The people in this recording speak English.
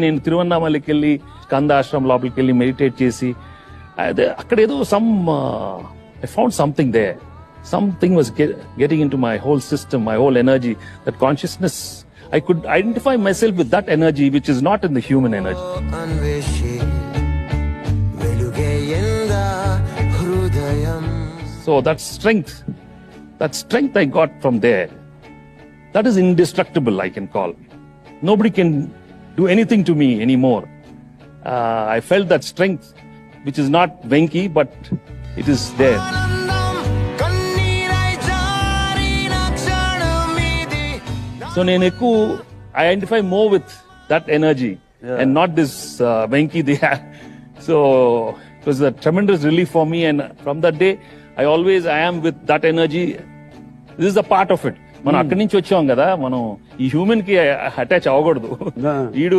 నేను తిరువన్నామలకి వెళ్ళి స్కంద ఆశ్రమం లోపలికి వెళ్ళి మెడిటేట్ చేసి అక్కడ ఏదో I found something they something was getting in to my whole system, my whole energy, that consciousness. I could identify myself with that energy which is not in the human energy. So that strength I got from there, that is indestructible, I can call. Nobody can do anything to me anymore. I felt that strength which is not Venki, but it is there. So I identify more with that energy and not this Venki they have. So it was a tremendous relief for me, and from that day I am with that energy. This is a part of it. మనం అక్కడి నుంచి వచ్చాం కదా, మనం ఈ human కి attach అవ్వకూడదు. వీడు